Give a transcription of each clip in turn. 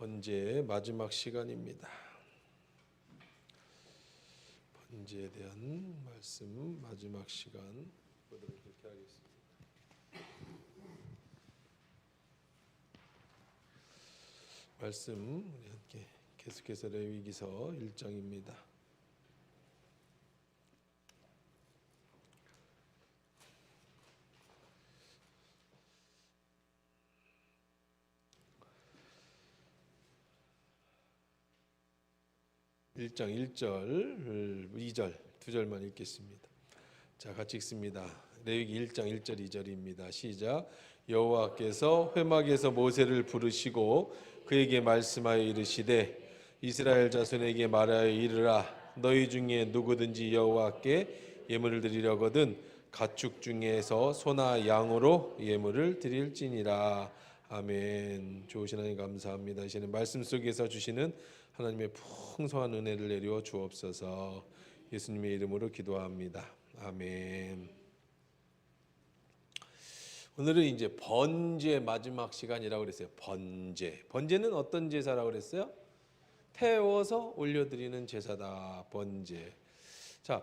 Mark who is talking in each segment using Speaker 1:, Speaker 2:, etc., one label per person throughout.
Speaker 1: 번제의 마지막 시간입니다. 번제에 대한 말씀 마지막 시간 보도록 그렇게 하겠습니다. 말씀 우리 함께 계속해서 레위기서 1장입니다. (1장) 1절, 2절, 2절만 읽겠습니다. 자, 같이 읽습니다. 레위기 1장 1절 2절입니다. 시작. 여호와께서 회막에서 모세를 부르시고 그에게 말씀하여 이르시되 이스라엘 자손에게 말하여 이르라. 너희 중에 누구든지 여호와께 예물을 드리려거든 가축 중에서 소나 양으로 예물을 드릴지니라. 아멘. 좋으신 하나님 감사합니다. 이제는 말씀 속에서 주시는 하나님의 풍성한 은혜를 내려 주옵소서. 예수님의 이름으로 기도합니다. 아멘. 오늘은 이제 번제 마지막 시간이라고 그랬어요. 번제. 번제는 어떤 제사라고 그랬어요? 태워서 올려드리는 제사다. 번제. 자,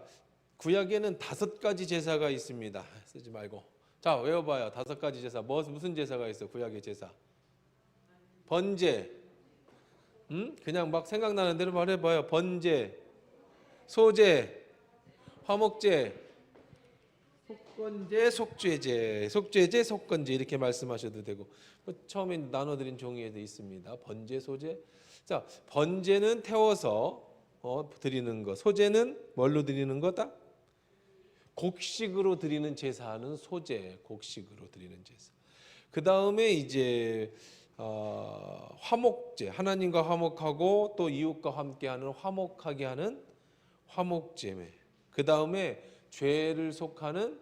Speaker 1: 구약에는 5가지 제사가 있습니다. 쓰지 말고. 자, 외워봐요. 5가지 제사. 무슨 제사가 있어? 구약의 제사. 번제. 그냥 막 생각나는 대로 말해봐요. 번제, 소제, 화목제, 속건제, 속죄제, 속죄제, 속건제 이렇게 말씀하셔도 되고 처음에 나눠드린 종이에도 있습니다. 번제, 소제. 자, 번제는 태워서 드리는 것. 소제는 뭘로 드리는 거다? 곡식으로 드리는 제사는 소제, 곡식으로 드리는 제사. 그 다음에 이제 화목제, 하나님과 화목하고 또 이웃과 함께하는 화목하게 하는 화목제매. 그 다음에 죄를 속하는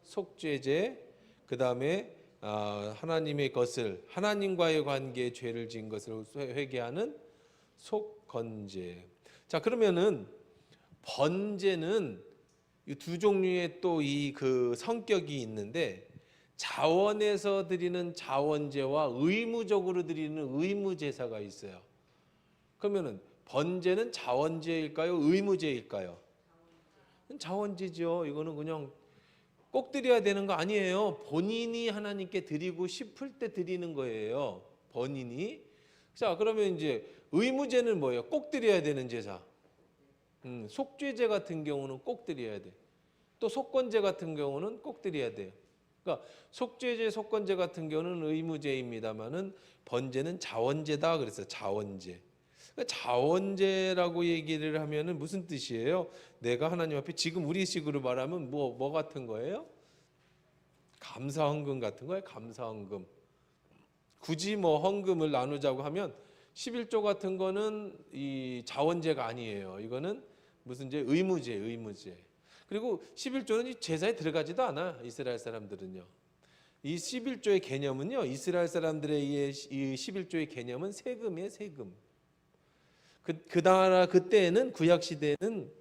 Speaker 1: 속죄제. 그 다음에 하나님의 것을 하나님과의 관계에 죄를 지은 것을 회개하는 속건제. 자, 그러면은 번제는 이 두 종류의 또 이 그 성격이 있는데. 자원에서 드리는 자원제와 의무적으로 드리는 의무제사가 있어요. 그러면은 번제는 자원제일까요? 의무제일까요? 자원제죠. 이거는 그냥 꼭 드려야 되는 거 아니에요. 본인이 하나님께 드리고 싶을 때 드리는 거예요. 본인이. 자, 그러면 이제 의무제는 뭐예요? 꼭 드려야 되는 제사. 속죄제 같은 경우는 꼭 드려야 돼. 또 속건제 같은 경우는 꼭 드려야 돼요. 그러니까 속죄제, 속건제 같은 경우는 의무제입니다만은 번제는 자원제다 그랬어요. 자원제. 그러니까 자원제라고 얘기를 하면은 무슨 뜻이에요? 내가 하나님 앞에 지금 우리식으로 말하면 뭐 같은 거예요? 감사헌금 같은 거예요. 감사헌금. 굳이 뭐 헌금을 나누자고 하면 11조 같은 거는 이 자원제가 아니에요. 이거는 무슨 제? 의무제, 의무제. 그리고 11조는 제사에 들어가지도 않아. 이스라엘 사람들은요. 이 11조의 개념은요. 이스라엘 사람들에 의해 이 11조의 개념은 세금이에요. 세금. 그 나라 그때에는 구약 시대에는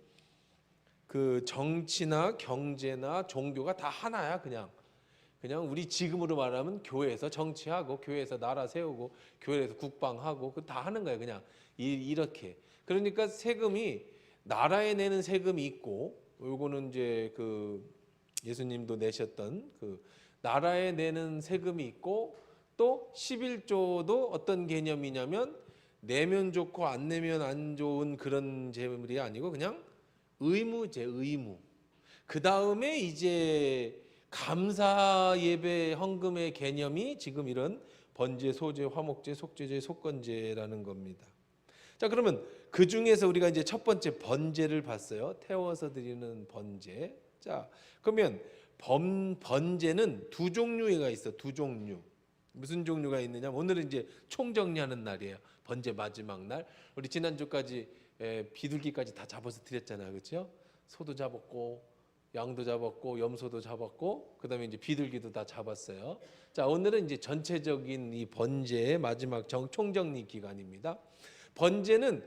Speaker 1: 그 정치나 경제나 종교가 다 하나야. 그냥 우리 지금으로 말하면 교회에서 정치하고 교회에서 나라 세우고 교회에서 국방하고 그 다 하는 거예요. 그냥 이렇게. 그러니까 세금이 나라에 내는 세금이 있고 요거는 이제 그 예수님도 내셨던 그 나라에 내는 세금이 있고 또 11조도 어떤 개념이냐면 내면 좋고 안 내면 안 좋은 그런 재물이 아니고 그냥 의무제, 의무. 그 다음에 이제 감사 예배 헌금의 개념이 지금 이런 번제, 소제, 화목제, 속죄제, 속건제라는 겁니다. 자, 그러면 그 중에서 우리가 이제 첫 번째 번제를 봤어요. 태워서 드리는 번제. 자, 그러면 번제는 두 종류가 있어. 두 종류. 무슨 종류가 있느냐? 오늘은 이제 총정리하는 날이에요. 번제 마지막 날. 우리 지난주까지 비둘기까지 다 잡아서 드렸잖아요. 그렇죠? 소도 잡았고 양도 잡았고 염소도 잡았고 그다음에 이제 비둘기도 다 잡았어요. 자, 오늘은 이제 전체적인 이 번제의 마지막 총정리 기간입니다. 번제는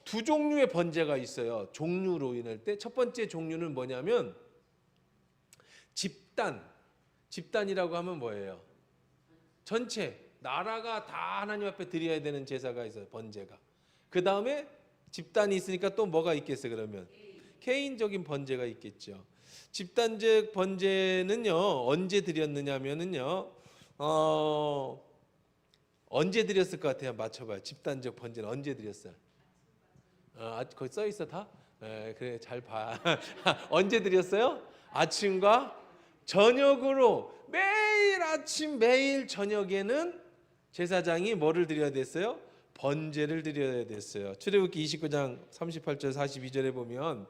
Speaker 1: 두 종류의 번제가 있어요. 종류로 인할 때 첫 번째 종류는 뭐냐면 집단이라고 하면 뭐예요? 전체 나라가 다 하나님 앞에 드려야 되는 제사가 있어요. 번제가. 그 다음에 집단이 있으니까 또 뭐가 있겠어요? 그러면 개인적인 번제가 있겠죠. 집단적 번제는요 언제 드렸느냐면은요 언제 드렸을 것 같아요? 맞춰봐요. 집단적 번제는 언제 드렸어요? 거기 써 있어 다? 네, 그래 잘 봐. 언제 드렸어요? 아침과 저녁으로 매일 아침 매일 저녁에는 제사장이 뭐를 드려야 됐어요? 번제를 드려야 됐어요. 출애굽기 29장 38절 42절에 보면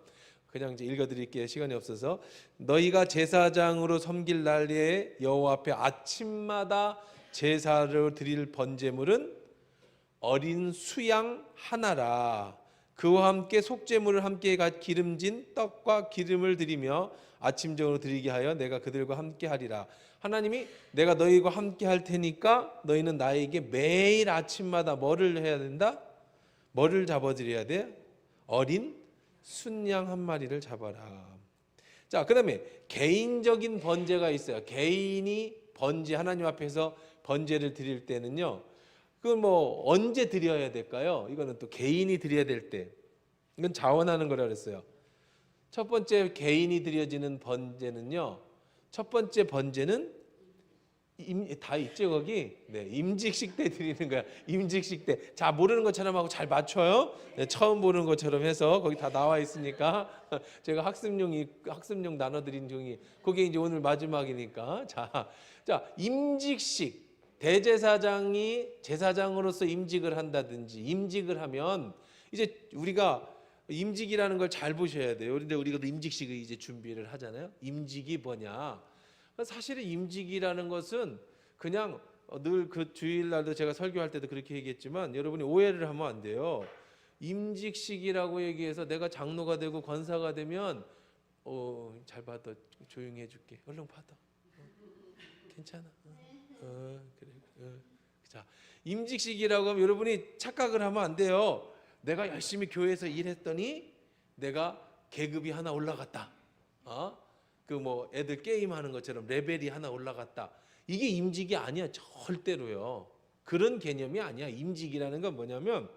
Speaker 1: 그냥 이제 읽어드릴게요. 시간이 없어서. 너희가 제사장으로 섬길 날에 여호와 앞에 아침마다 제사를 드릴 번제물은 어린 수양 하나라. 그와 함께 속죄물을 함께 기름진 떡과 기름을 드리며 아침적으로 드리게 하여 내가 그들과 함께 하리라. 하나님이 내가 너희와 함께 할 테니까 너희는 나에게 매일 아침마다 뭐를 해야 된다? 뭐를 잡아드려야 돼? 어린 순양 한 마리를 잡아라. 자, 그다음에 개인적인 번제가 있어요. 개인이 번제 하나님 앞에서 번제를 드릴 때는요. 그건 뭐 언제 드려야 될까요? 이거는 또 개인이 드려야 될 때. 이건 자원하는 거라 그랬어요. 첫 번째 개인이 드려지는 번제는요. 첫 번째 번제는 다 있죠 거기. 네, 임직식 때 드리는 거야. 임직식 때. 자, 모르는 것처럼 하고 잘 맞춰요. 네, 처음 보는 것처럼 해서 거기 다 나와 있으니까 제가 학습용 나눠드린 중이 그게 이제 오늘 마지막이니까. 자, 임직식. 대제사장이 제사장으로서 임직을 한다든지 임직을 하면 이제 우리가 임직이라는 걸 잘 보셔야 돼요. 그런데 우리가 임직식을 이제 준비를 하잖아요. 임직이 뭐냐? 사실은 임직이라는 것은 그냥 늘 그 주일날도 제가 설교할 때도 그렇게 얘기했지만 여러분이 오해를 하면 안 돼요. 임직식이라고 얘기해서 내가 장로가 되고 권사가 되면 잘 받아 조용히 해줄게. 얼른 받아. 괜찮아. 그래. 자, 임직식이라고 하면 여러분이 착각을 하면 안 돼요. 내가 열심히 교회에서 일했더니 내가 계급이 하나 올라갔다. 그 뭐 애들 게임하는 것처럼 레벨이 하나 올라갔다. 이게 임직이 아니야. 절대로요. 그런 개념이 아니야. 임직이라는 건 뭐냐면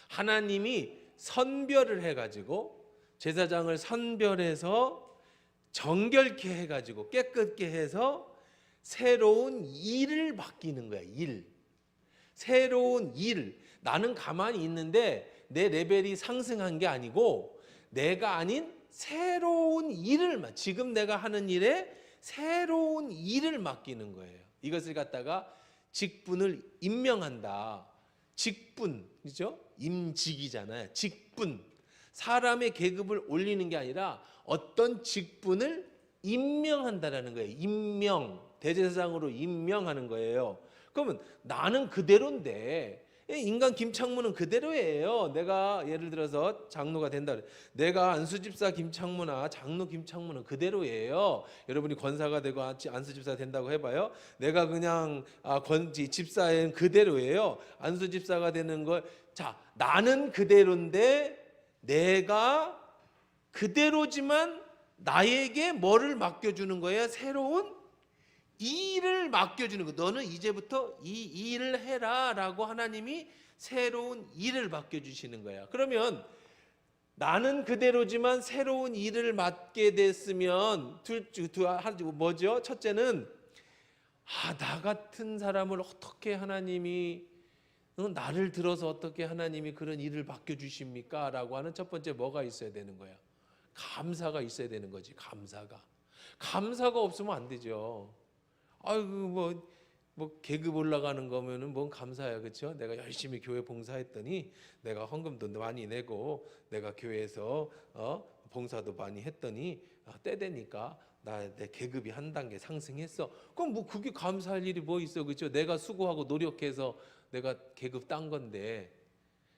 Speaker 1: 하나님이 선별을 해가지고 제사장을 선별해서 정결케 해가지고 깨끗게 해서 새로운 일을 맡기는 거야. 일. 새로운 일. 나는 가만히 있는데 내 레벨이 상승한 게 아니고 내가 아닌 새로운 일을 지금 내가 하는 일에 새로운 일을 맡기는 거예요. 이것을 갖다가 직분을 임명한다. 직분, 그죠? 임직이잖아요. 직분. 사람의 계급을 올리는 게 아니라 어떤 직분을 임명한다라는 거예요. 임명. 대제사장으로 임명하는 거예요. 그러면 나는 그대로인데 인간 김창문은 그대로예요. 내가 예를 들어서 장로가 된다. 내가 안수집사 김창문아 장로 김창문은 그대로예요. 여러분이 권사가 되고 안수집사 된다고 해봐요. 내가 그냥 집사는 그대로예요. 안수집사가 되는 걸. 자, 나는 그대로인데 내가 그대로지만 나에게 뭐를 맡겨주는 거예요? 새로운 일을 맡겨주는 거. 너는 이제부터 이 일을 해라 라고 하나님이 새로운 일을 맡겨주시는 거야. 그러면 나는 그대로지만 새로운 일을 맡게 됐으면 뭐죠? 첫째는 나 같은 사람을 어떻게 하나님이 나를 들어서 어떻게 하나님이 그런 일을 맡겨주십니까? 라고 하는 첫 번째 뭐가 있어야 되는 거야? 감사가 있어야 되는 거지. 감사가 없으면 안 되죠. 아이고 뭐 계급 올라가는 거면은 뭔 감사야, 그렇죠? 내가 열심히 교회 봉사했더니 내가 헌금도 많이 내고 내가 교회에서 봉사도 많이 했더니 때 되니까 내 계급이 한 단계 상승했어. 그럼 뭐 그게 감사할 일이 뭐 있어, 그렇죠? 내가 수고하고 노력해서 내가 계급 딴 건데.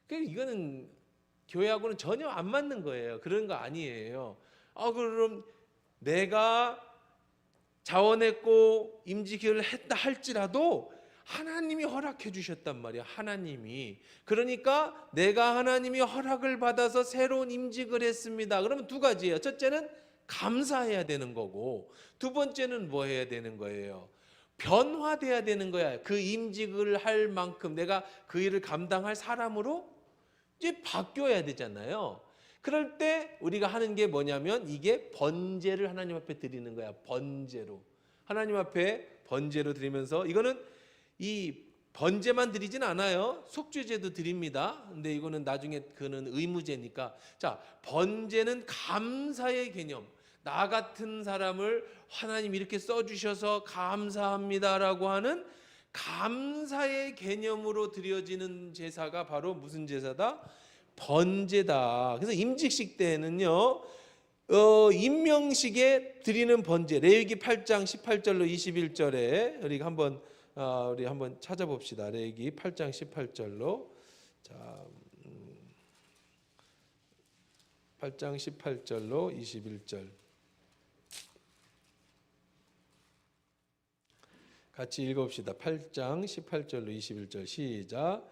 Speaker 1: 그러니까 이거는 교회하고는 전혀 안 맞는 거예요. 그런 거 아니에요. 그럼 내가 자원했고 임직을 했다 할지라도 하나님이 허락해 주셨단 말이야. 하나님이. 그러니까 내가 하나님이 허락을 받아서 새로운 임직을 했습니다. 그러면 두 가지예요. 첫째는 감사해야 되는 거고 두 번째는 뭐 해야 되는 거예요? 변화돼야 되는 거야. 그 임직을 할 만큼 내가 그 일을 감당할 사람으로 이제 바뀌어야 되잖아요. 그럴 때 우리가 하는 게 뭐냐면 이게 번제를 하나님 앞에 드리는 거야. 번제로. 하나님 앞에 번제로 드리면서 이거는 이 번제만 드리진 않아요. 속죄제도 드립니다. 근데 이거는 나중에 그는 의무제니까. 자, 번제는 감사의 개념. 나 같은 사람을 하나님 이렇게 써주셔서 감사합니다라고 하는 감사의 개념으로 드려지는 제사가 바로 무슨 제사다? 번제다. 그래서 임직식 때는요, 임명식에 드리는 번제, 레위기 8장 18절로 21절에 우리 한번 찾아봅시다. 레위기 8장 18절로. 자, 8장 18절로 21절. 같이 읽어봅시다. 8장 18절로 21절 시작.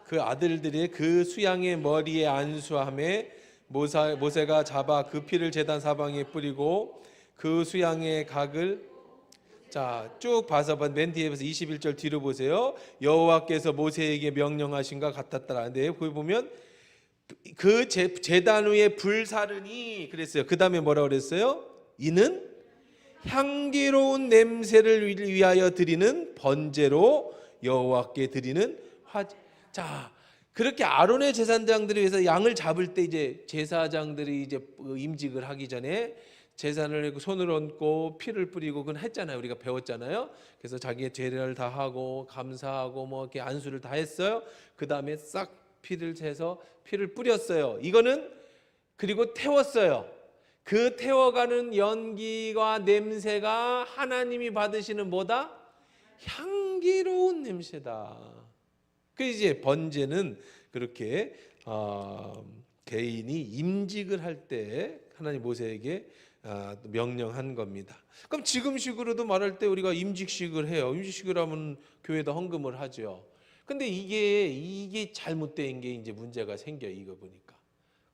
Speaker 1: 그 아들들이 그 수양의 머리에 안수하매 모세가 잡아 그 피를 제단 사방에 뿌리고 그 수양의 각을 자, 쭉 봐서 맨 뒤에서 21절 뒤로 보세요. 여호와께서 모세에게 명령하신가 같았더라. 근데 거기 보면 그 제단 위에 불사르니 그랬어요. 그 다음에 뭐라 그랬어요? 이는 향기로운 냄새를 위하여 드리는 번제로 여호와께 드리는 화제. 자, 그렇게 아론의 제사장들을 위해서 양을 잡을 때 이제 제사장들이 이제 임직을 하기 전에 제사를 손을 얹고 피를 뿌리고 그건 했잖아요. 우리가 배웠잖아요. 그래서 자기의 죄를 다 하고 감사하고 뭐 이렇게 안수를 다 했어요. 그 다음에 싹 피를 재서 피를 뿌렸어요. 이거는 그리고 태웠어요. 그 태워가는 연기와 냄새가 하나님이 받으시는 뭐다? 향기로운 냄새다. 그 이제 번제는 그렇게 개인이 임직을 할 때 하나님 모세에게 명령한 겁니다. 그럼 지금식으로도 말할 때 우리가 임직식을 해요. 임직식을 하면 교회도 헌금을 하죠. 근데 이게 잘못된 게 이제 문제가 생겨 이거 보니까.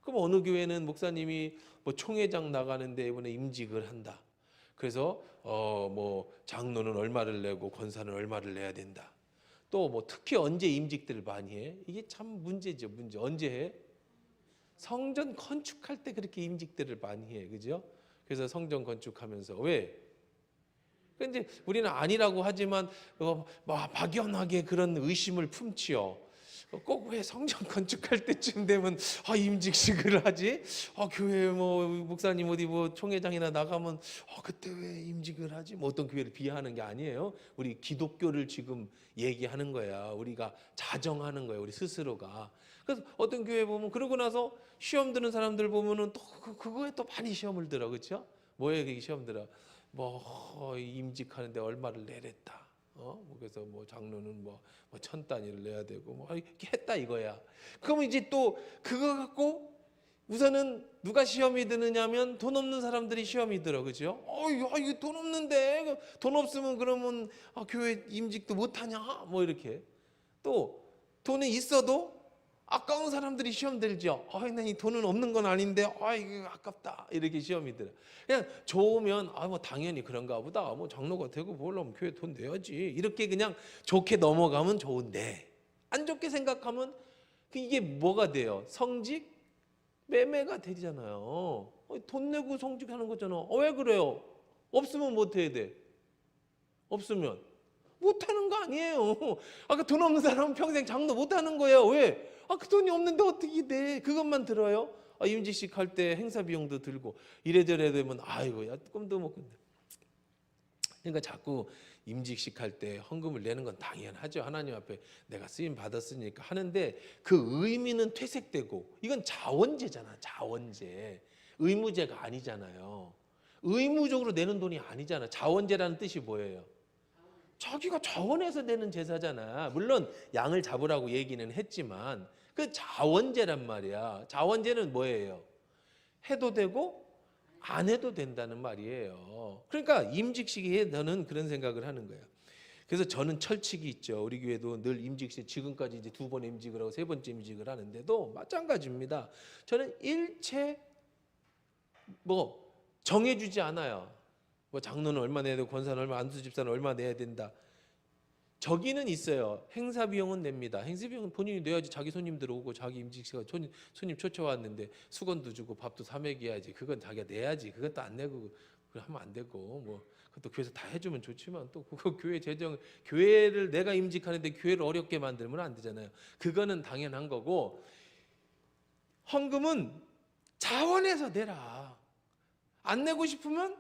Speaker 1: 그럼 어느 교회는 목사님이 뭐 총회장 나가는데 이번에 임직을 한다. 그래서 뭐 장로는 얼마를 내고 권사는 얼마를 내야 된다. 또 뭐 특히 언제 임직들을 많이 해? 이게 참 문제죠, 문제. 언제 해? 성전 건축할 때 그렇게 임직들을 많이 해, 그죠? 그래서 성전 건축하면서 왜? 근데 우리는 아니라고 하지만 막연하게 그런 의심을 품지요. 꼭 왜 성전 건축할 때쯤 되면 임직식을 하지? 교회 뭐 목사님 어디 뭐 총회장이나 나가면 그때 왜 임직을 하지? 뭐 어떤 교회를 비하하는 게 아니에요. 우리 기독교를 지금 얘기하는 거야. 우리가 자정하는 거야. 우리 스스로가. 그래서 어떤 교회 보면 그러고 나서 시험 드는 사람들 보면은 또 그거에 또 많이 시험을 들어, 그렇죠? 뭐에 그게 시험 들어? 뭐 임직하는데 얼마를 내랬다. 그래서 뭐 장로는 뭐 1,000단위를 내야 되고 뭐 이렇게 했다 이거야. 그러면 이제 또 그거 갖고 우선은 누가 시험이 드느냐면 돈 없는 사람들이 시험이 들어, 그죠? 이거 돈 없는데 돈 없으면 그러면 교회 임직도 못 하냐? 뭐 이렇게 또 돈이 있어도 아까운 사람들이 시험 들죠. 이 돈은 없는 건 아닌데 이거 아깝다 이렇게 시험이 들어. 그냥 좋으면 뭐 당연히 그런가 보다. 뭐 장로가 되고 보려면 교회 돈 내야지. 이렇게 그냥 좋게 넘어가면 좋은데 안 좋게 생각하면 이게 뭐가 돼요? 성직 매매가 되잖아요. 돈 내고 성직하는 거잖아. 왜 그래요? 없으면 못 해야 돼. 없으면 못하는 거 아니에요. 아까 돈 없는 사람은 평생 장로 못하는 거예요. 왜? 그 돈이 없는데 어떻게 돼? 그것만 들어요? 임직식 할 때 행사 비용도 들고 이래저래 되면 아이고 야 꿈도 못 꾼다. 그러니까 자꾸 임직식 할 때 헌금을 내는 건 당연하죠. 하나님 앞에 내가 쓰임 받았으니까 하는데 그 의미는 퇴색되고 이건 자원제잖아. 자원제. 의무제가 아니잖아요. 의무적으로 내는 돈이 아니잖아. 자원제라는 뜻이 뭐예요? 자기가 자원해서 내는 제사잖아. 물론 양을 잡으라고 얘기는 했지만 그 자원제란 말이야. 자원제는 뭐예요? 해도 되고 안 해도 된다는 말이에요. 그러니까 임직식에 저는 그런 생각을 하는 거야. 그래서 저는 철칙이 있죠. 우리 교회도 늘 임직식 지금까지 이제 2번 임직을 하고 3번째 임직을 하는데도 마찬가지입니다. 저는 일체 정해주지 않아요. 뭐 장로는 얼마 내야 되고 권사는 얼마, 안수 집사는 얼마 내야 된다. 저기는 있어요. 행사 비용은 냅니다. 행사 비용은 본인이 내야지. 자기 손님들 오고 자기 임직시가 손님 초청왔는데 수건도 주고 밥도 사 먹여야지. 그건 자기가 내야지. 그것도 안 내고 하면 안 되고 뭐 그것도 교회에서 다 해주면 좋지만 또 그거 교회 재정, 교회를 내가 임직하는데 교회를 어렵게 만들면 안 되잖아요. 그거는 당연한 거고, 헌금은 자원해서 내라. 안 내고 싶으면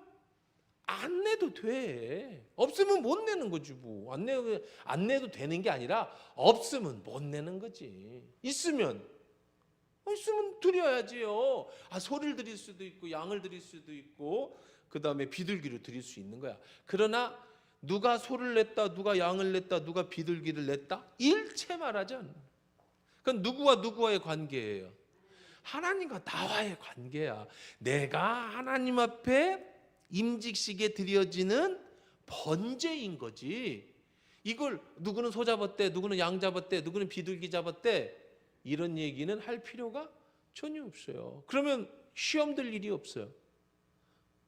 Speaker 1: 안 내도 돼. 없으면 못 내는 거지 뭐. 안 내도 되는 게 아니라 없으면 못 내는 거지. 있으면 드려야지요. 소를 드릴 수도 있고 양을 드릴 수도 있고 그 다음에 비둘기를 드릴 수 있는 거야. 그러나 누가 소를 냈다, 누가 양을 냈다, 누가 비둘기를 냈다, 일체 말하자는. 그건 누구와 누구와의 관계예요? 하나님과 나와의 관계야. 내가 하나님 앞에 임직식에 드려지는 번제인 거지. 이걸 누구는 소 잡았대, 누구는 양 잡았대, 누구는 비둘기 잡았대, 이런 얘기는 할 필요가 전혀 없어요. 그러면 시험 들 일이 없어요.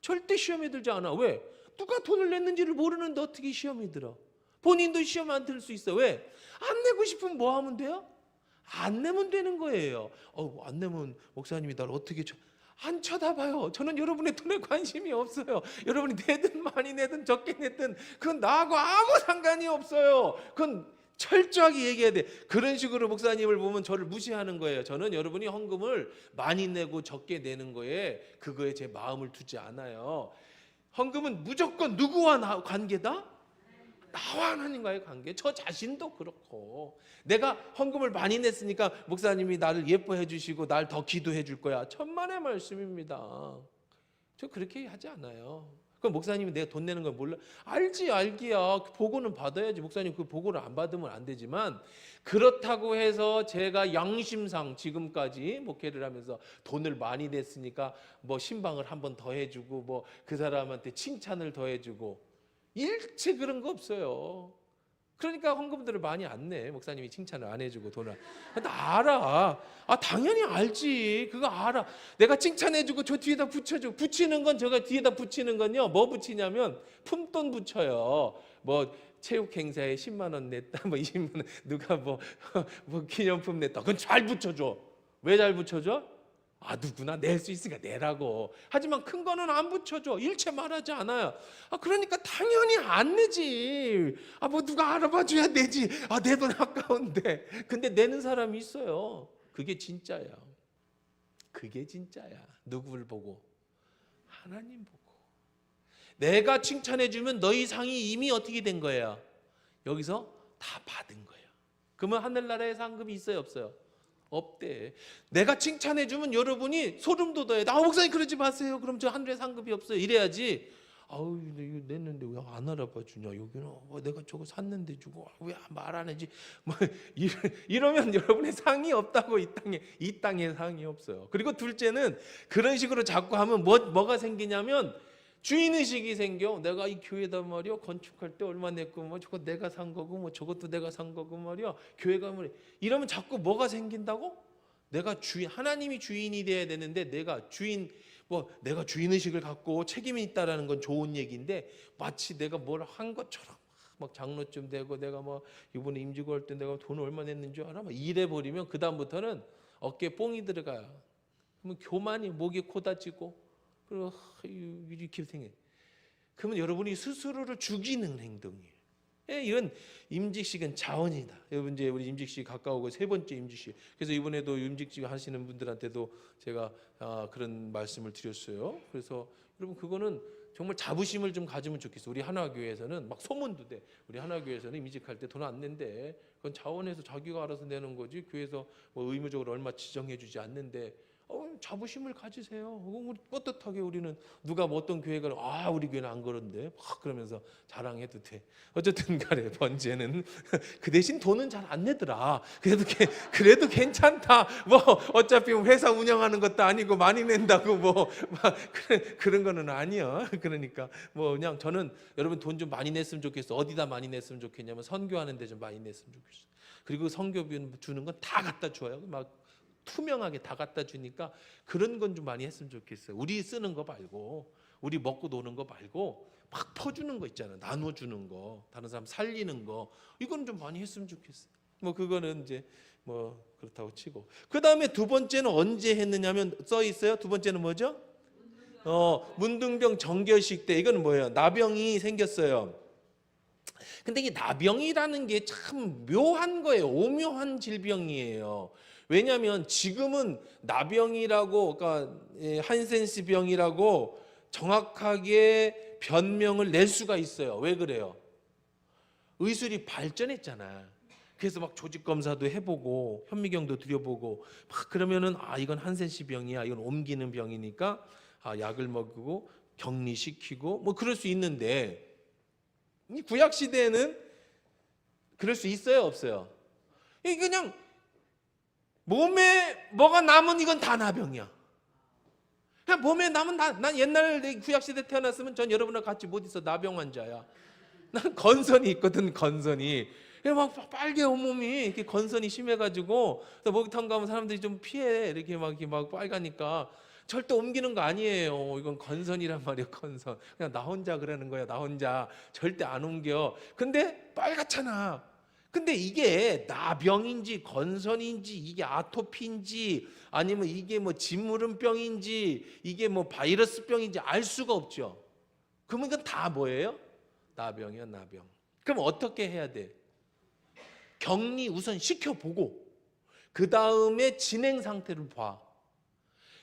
Speaker 1: 절대 시험에 들지 않아. 왜? 누가 돈을 냈는지를 모르는데 어떻게 시험이 들어? 본인도 시험 안 들 수 있어. 왜? 안 내고 싶으면 뭐 하면 돼요? 안 내면 되는 거예요. 안 내면 목사님이 날 어떻게 안 쳐다봐요. 저는 여러분의 돈에 관심이 없어요. 여러분이 내든 많이 내든 적게 내든 그건 나하고 아무 상관이 없어요. 그건 철저하게 얘기해야 돼. 그런 식으로 목사님을 보면 저를 무시하는 거예요. 저는 여러분이 헌금을 많이 내고 적게 내는 거에 그거에 제 마음을 두지 않아요. 헌금은 무조건 누구와 관계다? 나와 하나님과의 관계. 저 자신도 그렇고, 내가 헌금을 많이 냈으니까 목사님이 나를 예뻐해 주시고 날 더 기도해 줄 거야. 천만의 말씀입니다. 저 그렇게 하지 않아요. 그럼 목사님이 내가 돈 내는 걸 몰라? 알기야. 보고는 받아야지. 목사님 그 보고를 안 받으면 안 되지만, 그렇다고 해서 제가 양심상 지금까지 목회를 하면서 돈을 많이 냈으니까 뭐 신방을 한 번 더 해주고 뭐 그 사람한테 칭찬을 더 해주고, 일체 그런 거 없어요. 그러니까 헌금들을 많이 안 내. 목사님이 칭찬을 안 해주고 돈을. 나 알아. 당연히 알지. 그거 알아. 내가 칭찬해주고 저 뒤에다 붙여주고, 붙이는 건 제가 뒤에다 붙이는 건요, 뭐 붙이냐면 품돈 붙여요. 뭐 체육 행사에 10만 원 냈다, 뭐 20만 원, 누가 뭐 기념품 냈다. 그건 잘 붙여줘. 왜 잘 붙여줘? 누구나 낼 수 있으니까 내라고. 하지만 큰 거는 안 붙여줘. 일체 말하지 않아요. 그러니까 당연히 안 내지. 뭐 누가 알아봐 줘야 내지. 내 돈 아까운데. 근데 내는 사람이 있어요. 그게 진짜야. 그게 진짜야. 누구를 보고? 하나님 보고. 내가 칭찬해주면 너희 상이 이미 어떻게 된 거예요? 여기서 다 받은 거예요. 그러면 하늘나라에 상급이 있어요, 없어요? 없대. 내가 칭찬해주면 여러분이 소름 돋아요. 목사님 그러지 마세요. 그럼 저 하늘에 상급이 없어요. 이래야지. 이거 냈는데 왜 안 알아봐 주냐. 여기는 내가 저거 샀는데 주고 왜 말 안 하지. 뭐 이러면 여러분의 상이 없다고. 이 땅에 상이 없어요. 그리고 둘째는 그런 식으로 자꾸 하면 뭐가 생기냐면 주인의식이 생겨. 내가 이 교회다 말이야, 건축할 때 얼마 냈고 뭐 저거 내가 산 거고 뭐 저것도 내가 산 거고 말이야, 교회가 뭐 이러면 자꾸 뭐가 생긴다고? 내가 하나님이 주인이 돼야 되는데 내가 내가 주인의식을 갖고 책임이 있다라는 건 좋은 얘기인데, 마치 내가 뭘 한 것처럼 막 장로쯤 되고 내가 뭐 이번에 임직을 할 때 내가 돈 얼마 냈는 줄 알아? 막 이래 버리면 그 다음부터는 어깨에 뽕이 들어가요. 그러면 교만이 목에 코 다치고 그리고 이렇게 생겨. 그러면 여러분이 스스로를 죽이는 행동이에요. 이건 임직식은 자원이다. 여러분 이제 우리 임직식 가까우고 세 번째 임직식. 그래서 이번에도 임직식 하시는 분들한테도 제가 그런 말씀을 드렸어요. 그래서 여러분 그거는 정말 자부심을 좀 가지면 좋겠어요. 우리 하나교회에서는 막 소문도 돼. 우리 하나교회에서는 임직할 때 돈 안 낸대. 그건 자원해서 자기가 알아서 내는 거지. 교회에서 뭐 의무적으로 얼마 지정해주지 않는데. 자부심을 가지세요. 떳떳하게 우리는 누가 뭐 어떤 교회가 우리 교회는 안 그런데 막 그러면서 자랑해도 돼. 어쨌든 간에 번제는 그 대신 돈은 잘 안 내더라. 그래도 괜찮다. 뭐 어차피 회사 운영하는 것도 아니고 많이 낸다고 뭐 그런 거는 아니야. 그러니까 뭐 그냥 저는 여러분 돈 좀 많이 냈으면 좋겠어. 어디다 많이 냈으면 좋겠냐면 선교하는 데 좀 많이 냈으면 좋겠어. 그리고 선교비 주는 건 다 갖다 줘요. 막 투명하게 다 갖다 주니까 그런 건 좀 많이 했으면 좋겠어요. 우리 쓰는 거 말고, 우리 먹고 노는 거 말고 막 퍼주는 거 있잖아요. 나눠주는 거, 다른 사람 살리는 거, 이건 좀 많이 했으면 좋겠어요. 뭐 그거는 이제 뭐 그렇다고 치고, 그 다음에 두 번째는 언제 했느냐면 써 있어요. 두 번째는 뭐죠? 문둥병 정결식 때. 이건 뭐예요? 나병이 생겼어요. 근데 이 나병이라는 게 참 묘한 거예요. 오묘한 질병이에요. 왜냐하면 지금은 나병이라고, 그러니까 한센스 병이라고 정확하게 변명을 낼 수가 있어요. 왜 그래요? 의술이 발전했잖아. 그래서 막 조직 검사도 해보고 현미경도 들여보고 막 그러면은 이건 한센스 병이야, 이건 옮기는 병이니까 약을 먹이고 격리시키고 뭐 그럴 수 있는데, 이 구약 시대에는 그럴 수 있어요, 없어요? 이 그냥 몸에 뭐가 남은 이건 다 나병이야. 그냥 몸에 남은 난 옛날 구약 시대 태어났으면 전 여러분과 같이 못 있어. 나병 환자야. 난 건선이 있거든, 건선이. 막 빨개 온몸이 이렇게 건선이 심해가지고 목욕탕 가면 사람들이 좀 피해. 이렇게 막 빨가니까 절대 옮기는 거 아니에요. 이건 건선이란 말이에요, 건선. 그냥 나 혼자 그러는 거야, 나 혼자. 절대 안 옮겨. 근데 빨갛잖아. 근데 이게 나병인지 건선인지 이게 아토피인지 아니면 이게 뭐 진물음병인지 이게 뭐 바이러스병인지 알 수가 없죠. 그러면 이건 다 뭐예요? 나병이야, 나병. 그럼 어떻게 해야 돼? 격리 우선 시켜보고 그 다음에 진행 상태를 봐.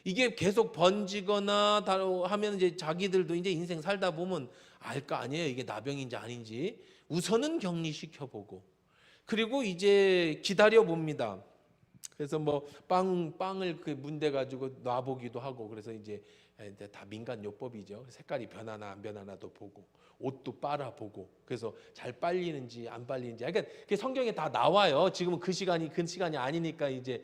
Speaker 1: 이게 계속 번지거나 하면 이제 자기들도 이제 인생 살다 보면 알 거 아니에요. 이게 나병인지 아닌지. 우선은 격리시켜보고 그리고 이제 기다려 봅니다. 그래서 뭐 빵을 그 문대 가지고 놔보기도 하고, 그래서 이제 다 민간요법이죠. 색깔이 변하나 안 변하나도 보고 옷도 빨아보고, 그래서 잘 빨리는지 안 빨리는지. 그러니까 성경에 다 나와요. 지금은 그 시간이 아니니까 이제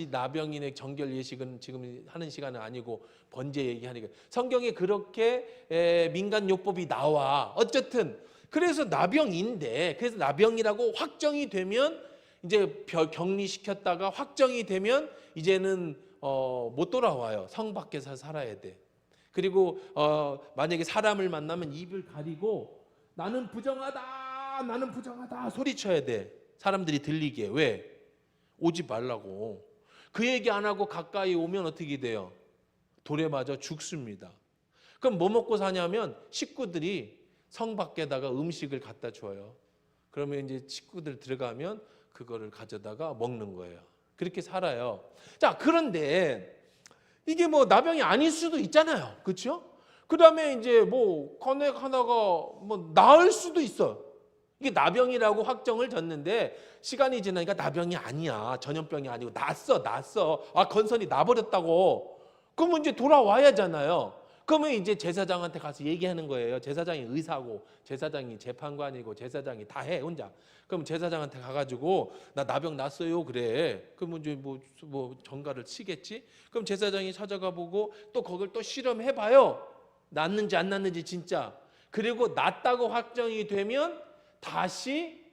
Speaker 1: 나병인의 정결 예식은 지금 하는 시간은 아니고 번제 얘기하니까 성경에 그렇게 민간요법이 나와. 어쨌든 그래서 나병인데, 그래서 나병이라고 확정이 되면 이제 격리시켰다가 확정이 되면 이제는 못 돌아와요. 성 밖에서 살아야 돼. 그리고 만약에 사람을 만나면 입을 가리고 나는 부정하다 소리쳐야 돼. 사람들이 들리게. 왜? 오지 말라고. 그 얘기 안 하고 가까이 오면 어떻게 돼요? 돌에 맞아 죽습니다. 그럼 뭐 먹고 사냐면 식구들이 성 밖에다가 음식을 갖다 줘요. 그러면 이제 식구들 들어가면 그거를 가져다가 먹는 거예요. 그렇게 살아요. 자, 그런데 이게 뭐 나병이 아닐 수도 있잖아요. 그렇죠? 그다음에 이제 뭐 건액 하나가 뭐 나을 수도 있어. 이게 나병이라고 확정을 졌는데 시간이 지나니까 나병이 아니야. 전염병이 아니고 났어. 건선이 나버렸다고. 그러면 이제 돌아와야 하잖아요. 그러면 이제 제사장한테 가서 얘기하는 거예요. 제사장이 의사고 제사장이 재판관이고 제사장이 다 해 혼자. 그럼 제사장한테 가가지고 나 나병 났어요 그래. 그러면 이제 뭐 전가를 치겠지. 그럼 제사장이 찾아가 보고 또 그걸 또 실험해봐요. 났는지 안 났는지 진짜. 그리고 났다고 확정이 되면 다시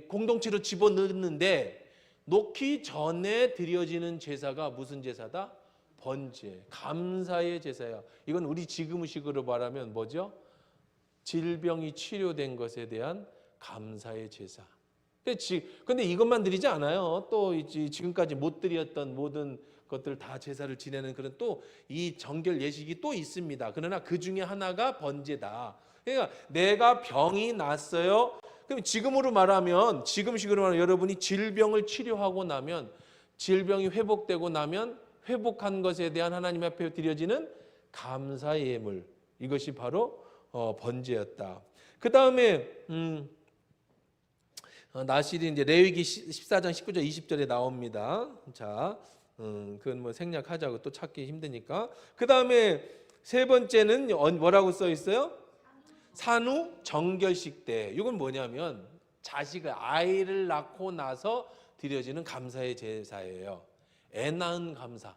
Speaker 1: 공동체로 집어넣는데, 놓기 전에 드려지는 제사가 무슨 제사다? 번제, 감사의 제사야. 이건 우리 지금식으로 말하면 뭐죠? 질병이 치료된 것에 대한 감사의 제사. 근데 이것만 드리지 않아요. 또 지금까지 못 드렸던 모든 것들 다 제사를 지내는 그런 또 이 정결 예식이 또 있습니다. 그러나 그 중에 하나가 번제다. 그러니까 내가 병이 났어요. 그럼 지금식으로 말하면 여러분이 질병을 치료하고 나면, 질병이 회복되고 나면 회복한 것에 대한 하나님 앞에 드려지는 감사의 예물, 이것이 바로 번제였다. 그 다음에 나실이 이제 레위기 14장 19절 20절에 나옵니다. 자, 그건 뭐 생략하자고, 또 찾기 힘드니까. 그 다음에 세 번째는 뭐라고 써 있어요? 산후 정결식 때. 이건 뭐냐면 아이를 낳고 나서 드려지는 감사의 제사예요. 애 낳은 감사.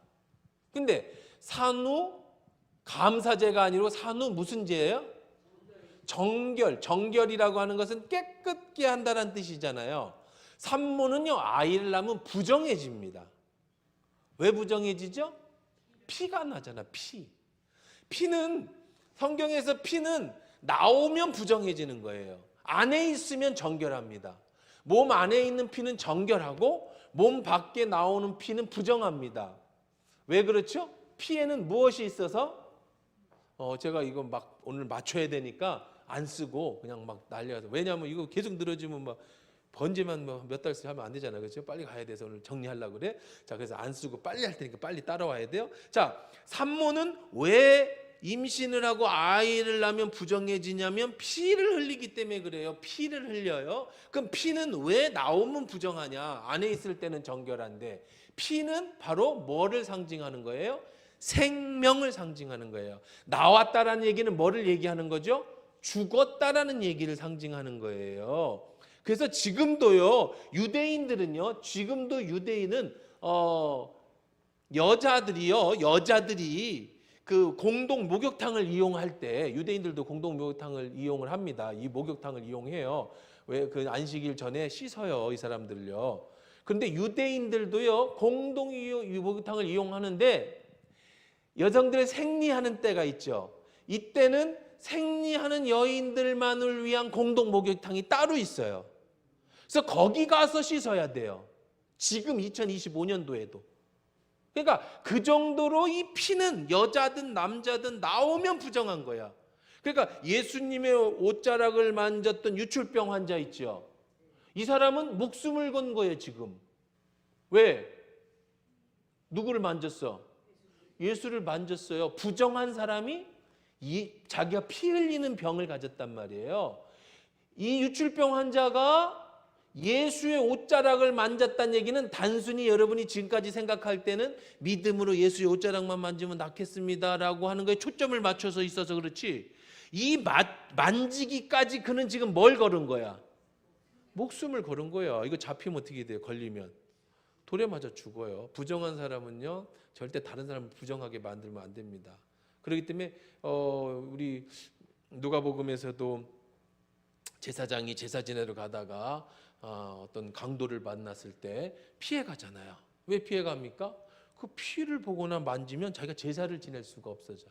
Speaker 1: 근데 산후 감사제가 아니고 산후 무슨 제예요? 정결이라고 하는 것은 깨끗게 한다는 뜻이잖아요. 산모는요, 아이를 낳으면 부정해집니다. 왜 부정해지죠? 피가 나잖아. 피는 성경에서 피는 나오면 부정해지는 거예요. 안에 있으면 정결합니다. 몸 안에 있는 피는 정결하고 몸 밖에 나오는 피는 부정합니다. 왜 그렇죠? 피에는 무엇이 있어서 제가 이거 막 오늘 맞춰야 되니까 안 쓰고 그냥 막 날려서, 왜냐하면 이거 계속 늘어지면 막 번제만 뭐 몇 달씩 하면 안 되잖아요. 그렇죠? 빨리 가야 돼서 오늘 정리하려고 그래. 자, 그래서 안 쓰고 빨리 할 테니까 빨리 따라와야 돼요. 자, 산모는 왜 임신을 하고 아이를 낳으면 부정해지냐면 피를 흘리기 때문에 그래요. 피를 흘려요. 그럼 피는 왜 나오면 부정하냐? 안에 있을 때는 정결한데, 피는 바로 뭐를 상징하는 거예요? 생명을 상징하는 거예요. 나왔다라는 얘기는 뭐를 얘기하는 거죠? 죽었다라는 얘기를 상징하는 거예요. 그래서 지금도요, 유대인들은요, 지금도 유대인은 여자들이 그 공동 목욕탕을 이용할 때, 유대인들도 공동 목욕탕을 이용을 합니다. 이 목욕탕을 이용해요. 왜? 그 안식일 전에 씻어요, 이 사람들요. 그런데 유대인들도요, 공동 목욕탕을 이용하는데 여성들 생리하는 때가 있죠. 이때는 생리하는 여인들만을 위한 공동 목욕탕이 따로 있어요. 그래서 거기 가서 씻어야 돼요. 지금 2025년도에도. 그러니까 그 정도로 이 피는 여자든 남자든 나오면 부정한 거야. 그러니까 예수님의 옷자락을 만졌던 유출병 환자 있죠. 이 사람은 목숨을 건 거예요, 지금. 왜? 누구를 만졌어? 예수를 만졌어요. 부정한 사람이 자기가 피 흘리는 병을 가졌단 말이에요. 이 유출병 환자가 예수의 옷자락을 만졌다는 얘기는 단순히 여러분이 지금까지 생각할 때는 믿음으로 예수의 옷자락만 만지면 낫겠습니다라고 하는 거에 초점을 맞춰서 있어서 그렇지, 이 만지기까지 그는 지금 뭘 걸은 거야? 목숨을 걸은 거야. 이거 잡히면 어떻게 돼요? 걸리면 돌에 맞아 죽어요. 부정한 사람은요, 절대 다른 사람을 부정하게 만들면 안 됩니다. 그렇기 때문에 우리 누가복음에서도 제사장이 제사 지내러 가다가 어떤 강도를 만났을 때 피해 가잖아요. 왜 피해 갑니까? 그 피를 보거나 만지면 자기가 제사를 지낼 수가 없어져.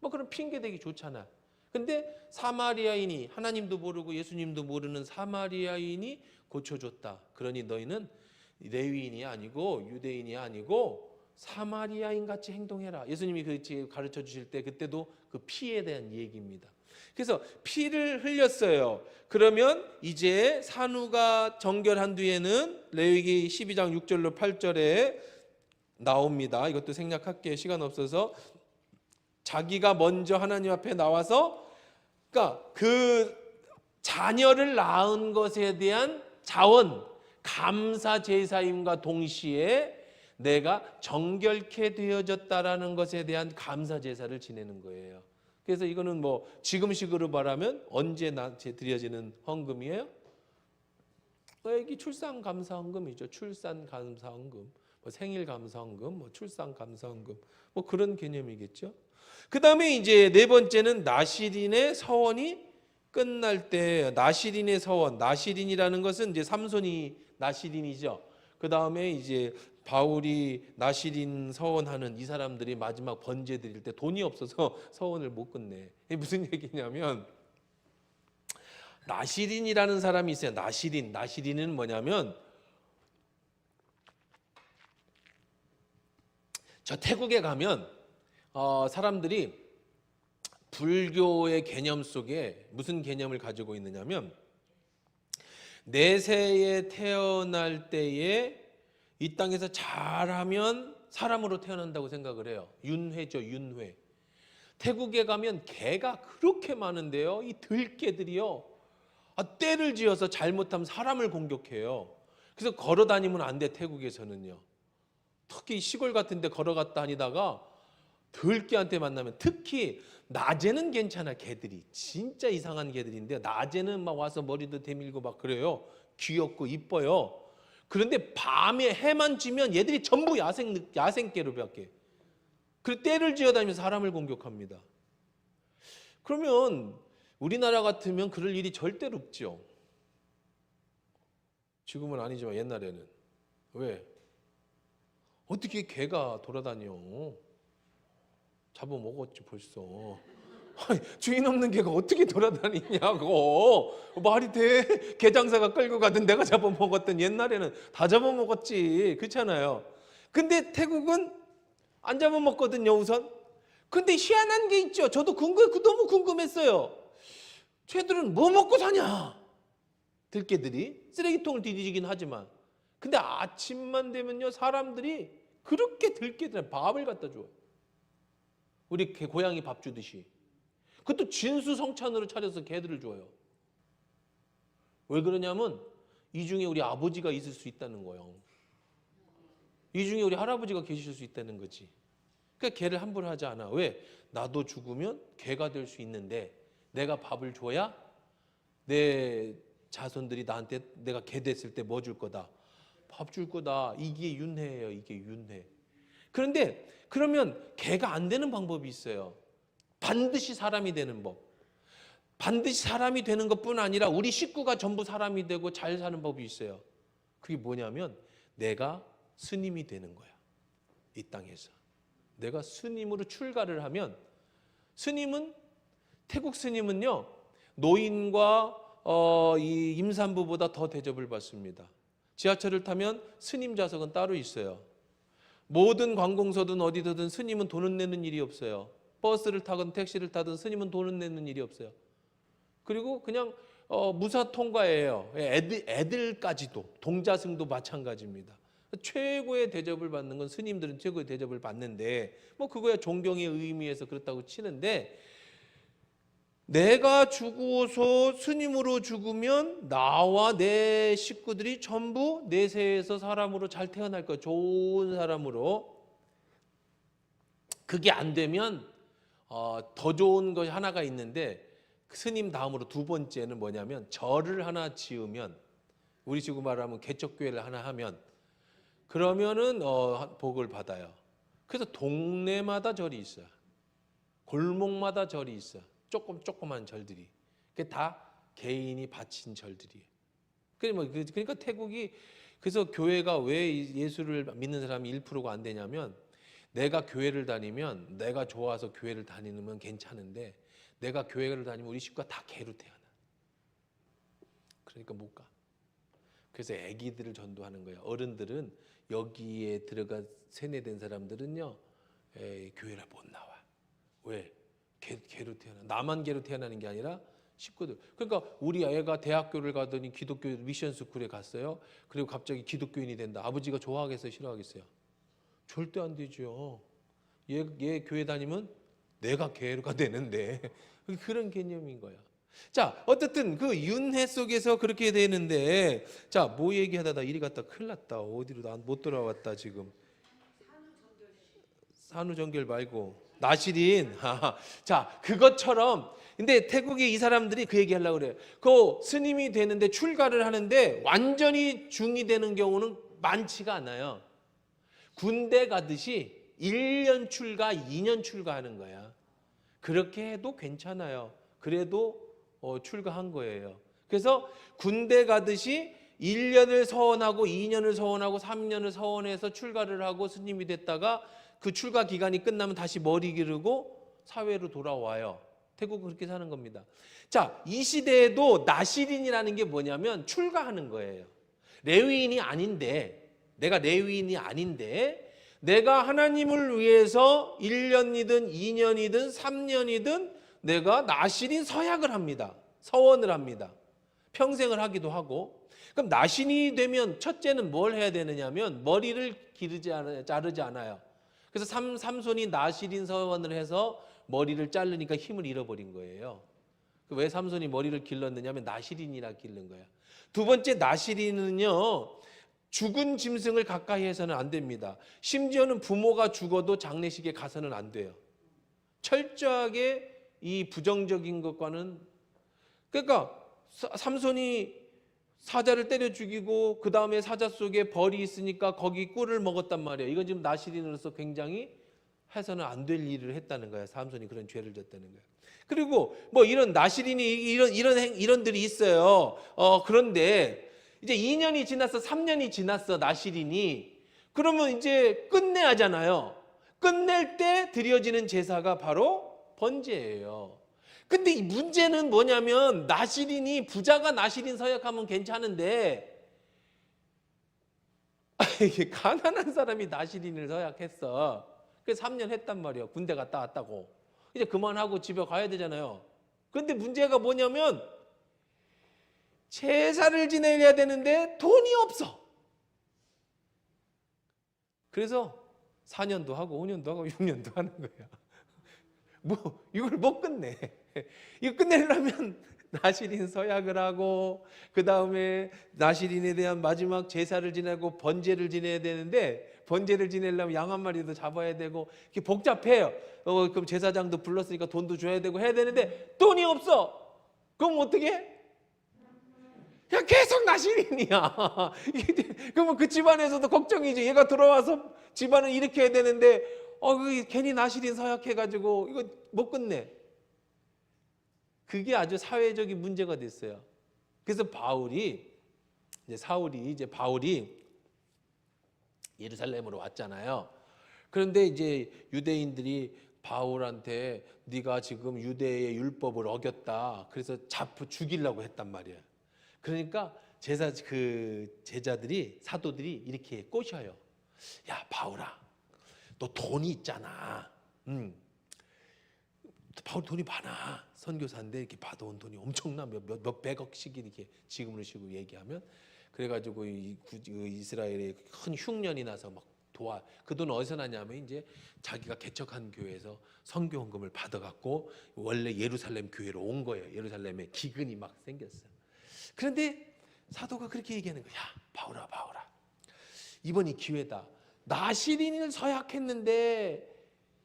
Speaker 1: 뭐 그런 핑계 대기 좋잖아. 근데 사마리아인이, 하나님도 모르고 예수님도 모르는 사마리아인이 고쳐줬다. 그러니 너희는 레위인이 아니고 유대인이 아니고 사마리아인 같이 행동해라. 예수님이 그 가르쳐 주실 때 그때도 그 피에 대한 얘기입니다. 그래서 피를 흘렸어요. 그러면 이제 산후가 정결한 뒤에는 레위기 12장 6절로 8절에 나옵니다. 이것도 생략할게요. 시간 없어서. 자기가 먼저 하나님 앞에 나와서, 그러니까 그 자녀를 낳은 것에 대한 자원, 감사 제사임과 동시에 내가 정결케 되어졌다라는 것에 대한 감사 제사를 지내는 거예요. 그래서 이거는 뭐 지금식으로 말하면 언제 드려지는 헌금이에요? 여기 출산 감사 헌금이죠. 출산 감사 헌금, 뭐 생일 감사 헌금, 뭐 출산 감사 헌금, 뭐 그런 개념이겠죠. 그 다음에 이제 네 번째는 나시린의 서원이 끝날 때, 나시린의 서원, 나시린이라는 것은 이제 삼손이 나시린이죠. 그 다음에 이제 바울이 나시린 서원하는 이 사람들이 마지막 번제 드릴 때 돈이 없어서 서원을 못 끝내. 이게 무슨 얘기냐면, 나시린이라는 사람이 있어요. 나시린은 뭐냐면, 저 태국에 가면 사람들이 불교의 개념 속에 무슨 개념을 가지고 있느냐면, 내세에 태어날 때에 이 땅에서 잘하면 사람으로 태어난다고 생각을 해요. 윤회죠, 윤회. 태국에 가면 개가 그렇게 많은데요, 이 들개들이요, 떼를 지어서 잘못하면 사람을 공격해요. 그래서 걸어 다니면 안 돼, 태국에서는요. 특히 시골 같은 데 걸어갔다 다니다가 들개한테 만나면, 특히 낮에는 괜찮아. 개들이 진짜 이상한 개들인데 낮에는 막 와서 머리도 대밀고 막 그래요. 귀엽고 이뻐요. 그런데 밤에 해만 지면 얘들이 전부 야생개로 바뀌어요. 그리고 떼를 지어다니면서 사람을 공격합니다. 그러면 우리나라 같으면 그럴 일이 절대로 없죠. 지금은 아니지만 옛날에는. 왜? 어떻게 개가 돌아다녀? 잡아먹었지 벌써. 아니, 주인 없는 개가 어떻게 돌아다니냐고. 말이 돼? 개 장사가 끌고 가든 내가 잡아먹었든 옛날에는 다 잡아먹었지. 그렇잖아요. 근데 태국은 안 잡아먹거든요, 우선. 근데 희한한 게 있죠. 저도 너무 궁금했어요. 쟤들은 뭐 먹고 사냐? 들개들이 쓰레기통을 뒤지긴 하지만, 근데 아침만 되면요, 사람들이 그렇게 들개들한테 밥을 갖다 줘요. 우리 개 고양이 밥 주듯이. 그것도 진수성찬으로 차려서 개들을 줘요. 왜 그러냐면 이 중에 우리 아버지가 있을 수 있다는 거예요. 이 중에 우리 할아버지가 계실 수 있다는 거지. 그러니까 개를 함부로 하지 않아. 왜? 나도 죽으면 개가 될 수 있는데 내가 밥을 줘야 내 자손들이 나한테 내가 개 됐을 때 뭐 줄 거다? 밥 줄 거다. 이게 윤회예요. 이게 윤회. 그런데 그러면 개가 안 되는 방법이 있어요. 반드시 사람이 되는 법. 반드시 사람이 되는 것뿐 아니라 우리 식구가 전부 사람이 되고 잘 사는 법이 있어요. 그게 뭐냐면 내가 스님이 되는 거야. 이 땅에서. 내가 스님으로 출가를 하면, 스님은, 태국 스님은요, 노인과 이 임산부보다 더 대접을 받습니다. 지하철을 타면 스님 좌석은 따로 있어요. 모든 관공서든 어디든 스님은 돈을 내는 일이 없어요. 버스를 타든 택시를 타든 스님은 돈을 내는 일이 없어요. 그리고 그냥 무사 통과예요. 애들까지도, 동자승도 마찬가지입니다. 최고의 대접을 받는 건 스님들은 최고의 대접을 받는데, 뭐 그거야 존경의 의미에서 그렇다고 치는데, 내가 죽어서 스님으로 죽으면 나와 내 식구들이 전부 내세에서 사람으로 잘 태어날 거야. 좋은 사람으로. 그게 안 되면 더 좋은 것이 하나가 있는데, 스님 다음으로 두 번째는 뭐냐면 절을 하나 지으면, 우리 지금 말하면 개척교회를 하나 하면, 그러면은 복을 받아요. 그래서 동네마다 절이 있어요. 골목마다 절이 있어요. 조그만 절들이. 그게 다 개인이 바친 절들이에요. 그러니까 태국이, 그래서 교회가 왜 예수를 믿는 사람이 1%가 안 되냐면, 내가 교회를 다니면, 내가 좋아서 교회를 다니면 괜찮은데, 내가 교회를 다니면 우리 식구가 다 개로 태어나. 그러니까 못 가. 그래서 아기들을 전도하는 거예요. 어른들은 여기에 들어가 세뇌된 사람들은요, 교회를 못 나와. 왜? 개로 태어나. 나만 개로 태어나는 게 아니라 식구들. 그러니까 우리 애가 대학교를 가더니 기독교 미션 스쿨에 갔어요. 그리고 갑자기 기독교인이 된다. 아버지가 좋아하겠어요? 싫어하겠어요? 절대 안 되죠. 얘 교회 다니면 내가 개가 되는데. 그런 개념인 거야. 자, 어쨌든 그 윤회 속에서 그렇게 되는데, 자, 뭐 얘기하다가 이리 갔다 큰일 났다. 어디로 못 돌아왔다 지금. 산후정결 말고 나시린. 자, 그것처럼. 근데 태국의 이 사람들이 그 얘기 하려고 그래요. 그 스님이 되는데 출가를 하는데 완전히 중이 되는 경우는 많지가 않아요. 군대 가듯이 1년 출가, 2년 출가하는 거야. 그렇게 해도 괜찮아요. 그래도 출가한 거예요. 그래서 군대 가듯이 1년을 서원하고 2년을 서원하고 3년을 서원해서 출가를 하고 스님이 됐다가 그 출가 기간이 끝나면 다시 머리 기르고 사회로 돌아와요. 태국은 그렇게 사는 겁니다. 자, 이 시대에도 나시린이라는 게 뭐냐면 출가하는 거예요. 레위인이 아닌데, 내가 레위인이 아닌데 내가 하나님을 위해서 1년이든 2년이든 3년이든 내가 나시린 서약을 합니다. 서원을 합니다. 평생을 하기도 하고. 그럼 나신이 되면 첫째는 뭘 해야 되느냐면 머리를 자르지 않아요. 그래서 삼손이 나시린 서원을 해서 머리를 자르니까 힘을 잃어버린 거예요. 왜 삼손이 머리를 길렀느냐면 나시린이라 기른 거야. 두 번째, 나시린은요, 죽은 짐승을 가까이 해서는 안 됩니다. 심지어는 부모가 죽어도 장례식에 가서는 안 돼요. 철저하게 이 부정적인 것과는, 그러니까 삼손이 사자를 때려 죽이고 그 다음에 사자 속에 벌이 있으니까 거기 꿀을 먹었단 말이에요. 이건 지금 나시린으로서 굉장히 해서는 안 될 일을 했다는 거예요. 삼손이 그런 죄를 졌다는 거예요. 그리고 뭐 이런 나시린이 이런들이 있어요. 그런데 이제 2년이 지났어, 3년이 지났어, 나시린이. 그러면 이제 끝내야 하잖아요. 끝낼 때 드려지는 제사가 바로 번제예요. 근데 이 문제는 뭐냐면 나실인이 부자가 나실인 서약하면 괜찮은데 이게 가난한 사람이 나실인을 서약했어. 그래서 3년 했단 말이에요. 군대 갔다 왔다고. 이제 그만하고 집에 가야 되잖아요. 근데 문제가 뭐냐면 제사를 지내야 되는데 돈이 없어. 그래서 4년도 하고 5년도 하고 6년도 하는 거야. 뭐 이걸 못 끝내. 이거 끝내려면 나실인 서약을 하고 그 다음에 나실인에 대한 마지막 제사를 지내고 번제를 지내야 되는데 번제를 지내려면 양 한 마리도 잡아야 되고 이게 복잡해요. 그럼 제사장도 불렀으니까 돈도 줘야 되고 해야 되는데 돈이 없어. 그럼 어떻게 해? 그냥 계속 나실인이야. 그러면 그 집안에서도 걱정이지. 얘가 들어와서 집안을 일으켜야 되는데 괜히 나실인 서약해가지고 이거 못 끝내. 그게 아주 사회적인 문제가 됐어요. 그래서 바울이 예루살렘으로 왔잖아요. 그런데 이제 유대인들이 바울한테 네가 지금 유대의 율법을 어겼다. 그래서 죽이려고 했단 말이에요. 그러니까 제자들이 사도들이 이렇게 꼬셔요. 야 바울아, 너 돈이 있잖아. 바울 돈이 많아. 선교사인데 이렇게 받아온 돈이 엄청나. 몇백억씩 이렇게 지금으로 식으로 얘기하면 그래가지고 이스라엘에 큰 흉년이 나서 막 도와. 그 돈 어디서 나냐면 이제 자기가 개척한 교회에서 선교헌금을 받아갖고 원래 예루살렘 교회로 온 거예요. 예루살렘에 기근이 막 생겼어요. 그런데 사도가 그렇게 얘기하는 거야. 야 바울아 이번이 기회다. 나실인을 서약했는데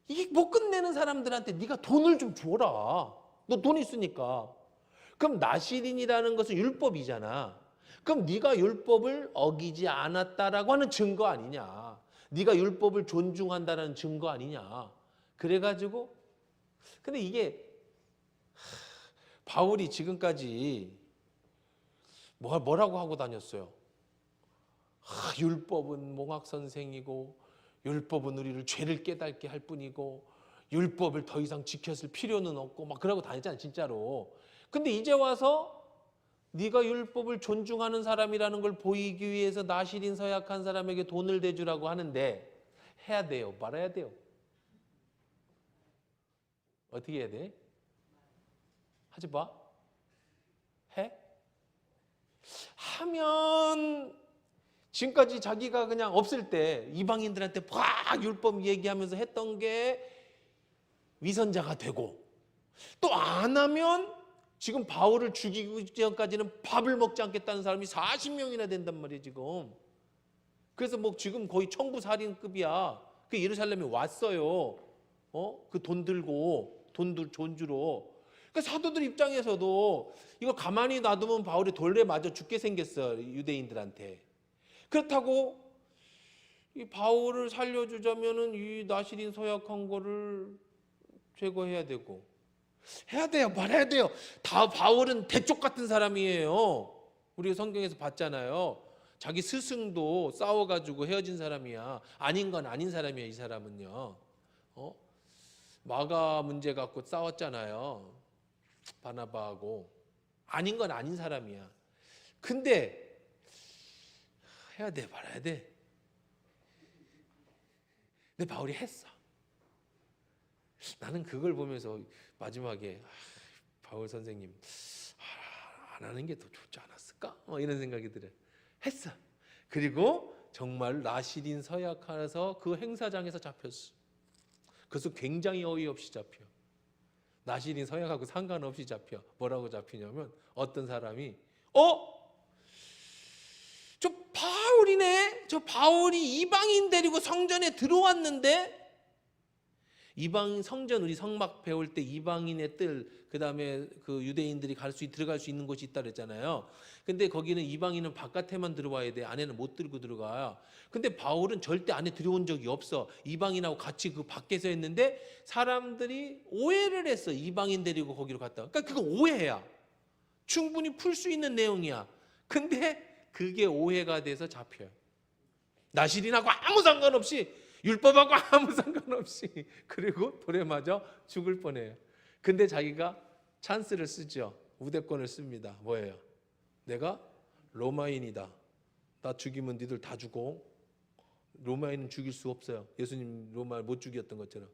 Speaker 1: 이게 못 끝내는 사람들한테 네가 돈을 좀 줘라. 너 돈 있으니까. 그럼 나실인이라는 것은 율법이잖아. 그럼 네가 율법을 어기지 않았다라고 하는 증거 아니냐. 네가 율법을 존중한다는 증거 아니냐. 그래가지고 근데 이게 바울이 지금까지 뭐라고 하고 다녔어요. 율법은 몽학선생이고 율법은 우리를 죄를 깨닫게 할 뿐이고 율법을 더 이상 지켰을 필요는 없고 막 그러고 다녔잖아 진짜로. 근데 이제 와서 네가 율법을 존중하는 사람이라는 걸 보이기 위해서 나실인 서약한 사람에게 돈을 대주라고 하는데 해야 돼요? 말아야 돼요? 어떻게 해야 돼? 하지 마? 해? 하면 지금까지 자기가 그냥 없을 때 이방인들한테 막 율법 얘기하면서 했던 게 위선자가 되고 또 안 하면 지금 바울을 죽이기 전까지는 밥을 먹지 않겠다는 사람이 40명이나 된단 말이에요 지금. 그래서 뭐 지금 거의 청부살인급이야. 그 예루살렘에 왔어요. 그 돈 들고 돈 주러. 그러니까 사도들 입장에서도 이거 가만히 놔두면 바울이 돌에 맞아 죽게 생겼어 유대인들한테. 그렇다고 이 바울을 살려주자면은 이 나실인 서약한 거를 제거해야 되고 해야 돼요. 말해야 돼요. 다 바울은 대쪽 같은 사람이에요. 우리가 성경에서 봤잖아요. 자기 스승도 싸워가지고 헤어진 사람이야. 아닌 건 아닌 사람이야. 이 사람은요. 마가 문제 갖고 싸웠잖아요. 바나바하고. 아닌 건 아닌 사람이야. 근데 해야 돼. 말해야 돼. 근데 바울이 했어. 나는 그걸 보면서 마지막에 바울 선생님 안 하는 게 더 좋지 않았을까? 이런 생각이 들어요. 했어. 그리고 정말 나실인 서약해서 그 행사장에서 잡혔어. 그래서 굉장히 어이없이 잡혀. 나실인 서약하고 상관없이 잡혀. 뭐라고 잡히냐면 어떤 사람이 저 바울이네. 저 바울이 이방인 데리고 성전에 들어왔는데 이방인 성전 우리 성막 배울 때 이방인의 뜰 그다음에 그 유대인들이 들어갈 수 있는 곳이 있다 그랬잖아요. 근데 거기는 이방인은 바깥에만 들어와야 돼. 안에는 못 들고 들어가. 근데 바울은 절대 안에 들어온 적이 없어. 이방인하고 같이 그 밖에서 했는데 사람들이 오해를 했어. 이방인 데리고 거기로 갔다. 그러니까 그거 오해야. 충분히 풀 수 있는 내용이야. 근데 그게 오해가 돼서 잡혀요. 나실인하고 아무 상관없이, 율법하고 아무 상관없이, 그리고 돌에 맞아 죽을 뻔해요. 근데 자기가 찬스를 쓰죠. 우대권을 씁니다. 뭐예요? 내가 로마인이다. 나 죽이면 니들 다 죽어. 로마인은 죽일 수 없어요. 예수님 로마를 못 죽였던 것처럼.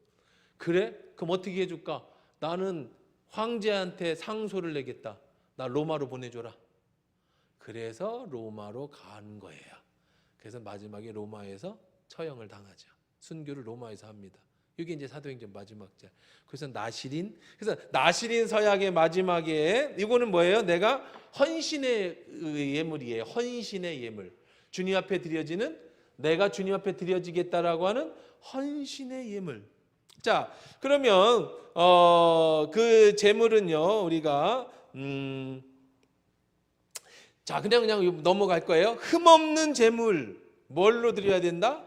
Speaker 1: 그래? 그럼 어떻게 해줄까? 나는 황제한테 상소를 내겠다. 나 로마로 보내줘라. 그래서 로마로 간 거예요. 그래서 마지막에 로마에서 처형을 당하죠. 순교를 로마에서 합니다. 이게 이제 사도행전 마지막 절. 그래서 나실인 서약의 마지막에 이거는 뭐예요? 내가 헌신의 예물이에요. 헌신의 예물. 주님 앞에 드려지는, 내가 주님 앞에 드려지겠다라고 하는 헌신의 예물. 자, 그러면 그 제물은요, 우리가 자, 그냥 넘어갈 거예요. 흠없는 제물 뭘로 드려야 된다?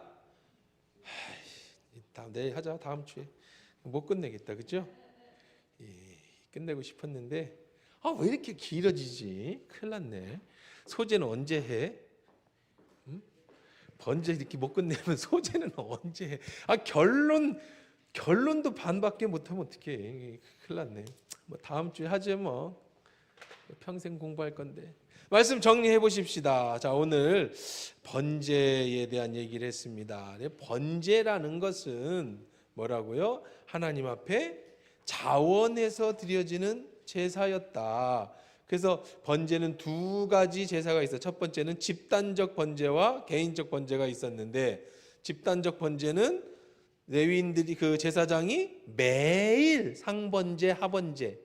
Speaker 1: 내일 하자. 다음 주에 못 끝내겠다, 그죠? 끝내고 싶었는데 왜 이렇게 길어지지? 큰일 났네. 소재는 언제 해? 번제 이렇게 못 끝내면 소재는 언제 해? 결론도 반밖에 못하면 어떡해? 큰일 났네. 뭐 다음 주에 하죠 뭐. 평생 공부할 건데. 말씀 정리해 보십시다. 자, 오늘 번제에 대한 얘기를 했습니다. 번제라는 것은 뭐라고요? 하나님 앞에 자원해서 드려지는 제사였다. 그래서 번제는 두 가지 제사가 있어요. 첫 번째는 집단적 번제와 개인적 번제가 있었는데, 집단적 번제는 레위인들이, 그 제사장이 매일 상번제, 하번제,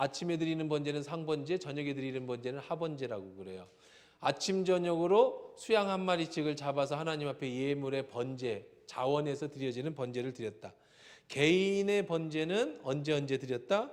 Speaker 1: 아침에 드리는 번제는 상번제, 저녁에 드리는 번제는 하번제라고 그래요. 아침 저녁으로 수양 한 마리씩을 잡아서 하나님 앞에 예물의 번제, 자원해서 드려지는 번제를 드렸다. 개인의 번제는 언제 드렸다?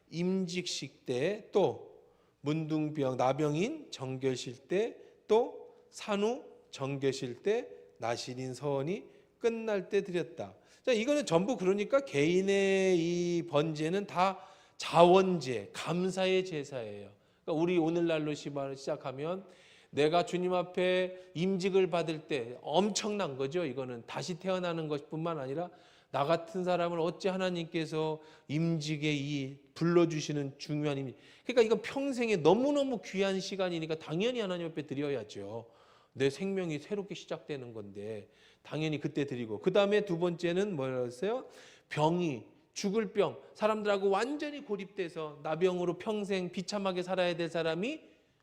Speaker 1: 임직식 때, 또 문둥병, 나병인 정결실 때, 또 산후 정결실 때, 나실인 서원이 끝날 때 드렸다. 자, 이거는 전부 그러니까 개인의 이 번제는 다 자원제, 감사의 제사예요. 그러니까 우리 오늘날로 시작하면 내가 주님 앞에 임직을 받을 때 엄청난 거죠. 이거는 다시 태어나는 것뿐만 아니라 나 같은 사람을 어찌 하나님께서 임직에 이 불러주시는 중요한 임직. 그러니까 이건 평생에 너무너무 귀한 시간이니까 당연히 하나님 앞에 드려야죠. 내 생명이 새롭게 시작되는 건데 당연히 그때 드리고, 그 다음에 두 번째는 뭐였어요? 병이, 죽을 병, 사람들하고 완전히 고립돼서 나병으로 평생 비참하게 살아야 될 사람이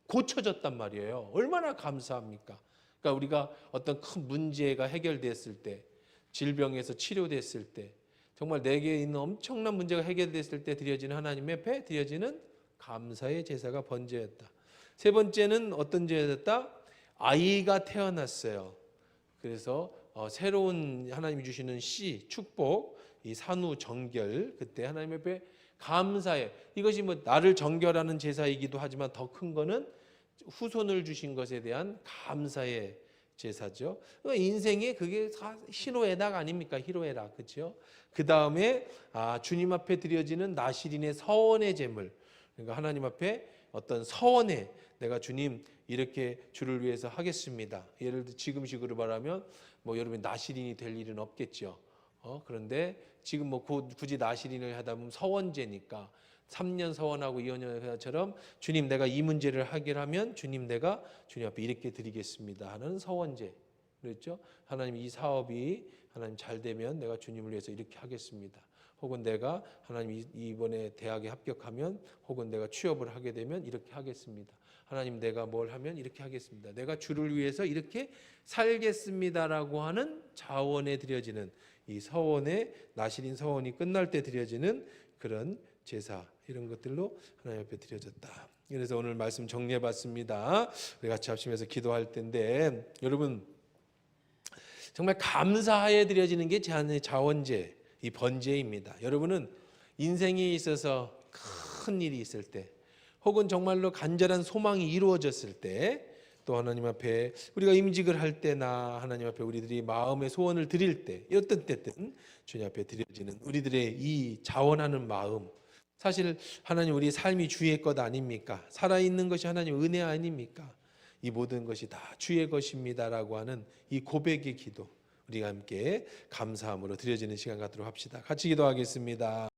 Speaker 1: 고쳐졌단 말이에요. 얼마나 감사합니까? 그러니까 우리가 어떤 큰 문제가 해결됐을 때, 질병에서 치료됐을 때, 정말 내게 있는 엄청난 문제가 해결됐을 때 드려지는 하나님 앞에 드려지는 감사의 제사가 번제였다. 세 번째는 어떤 제사였다? 아이가 태어났어요. 그래서 새로운 하나님이 주시는 씨, 축복, 이 산후 정결, 그때 하나님 앞에 감사해. 이것이 뭐 나를 정결하는 제사이기도 하지만 더 큰 거는 후손을 주신 것에 대한 감사의 제사죠. 인생에 그게 희로애락 아닙니까? 희로애락, 그렇죠? 그 다음에 주님 앞에 드려지는 나실인의 서원의 제물. 그러니까 하나님 앞에 어떤 서원에 내가 주님 이렇게 주를 위해서 하겠습니다. 예를 들어 지금식으로 말하면 뭐 여러분 나실인이 될 일은 없겠죠. 그런데 지금 뭐 굳이 나실인을 하다 보면 서원제니까 3년 서원하고 2년처럼 주님 내가 이 문제를 해결하면 주님 내가 주님 앞에 이렇게 드리겠습니다 하는 서원제. 그랬죠? 하나님 이 사업이 하나님 잘 되면 내가 주님을 위해서 이렇게 하겠습니다. 혹은 내가 하나님 이번에 대학에 합격하면, 혹은 내가 취업을 하게 되면 이렇게 하겠습니다. 하나님 내가 뭘 하면 이렇게 하겠습니다. 내가 주를 위해서 이렇게 살겠습니다라고 하는 자원에 드려지는 이 서원의 나실인 서원이 끝날 때 드려지는 그런 제사, 이런 것들로 하나님 앞에 드려졌다. 그래서 오늘 말씀 정리해 봤습니다. 우리 같이 합심해서 기도할 텐데, 여러분 정말 감사하에 드려지는 게 자원제, 이 번제입니다. 여러분은 인생에 있어서 큰 일이 있을 때, 혹은 정말로 간절한 소망이 이루어졌을 때, 또 하나님 앞에 우리가 임직을 할 때나 하나님 앞에 우리들이 마음의 소원을 드릴 때, 어떤 때든 주님 앞에 드려지는 우리들의 이 자원하는 마음, 사실 하나님 우리 삶이 주의 것 아닙니까? 살아있는 것이 하나님 은혜 아닙니까? 이 모든 것이 다 주의 것입니다라고 하는 이 고백의 기도, 우리가 함께 감사함으로 드려지는 시간 갖도록 합시다. 같이 기도하겠습니다.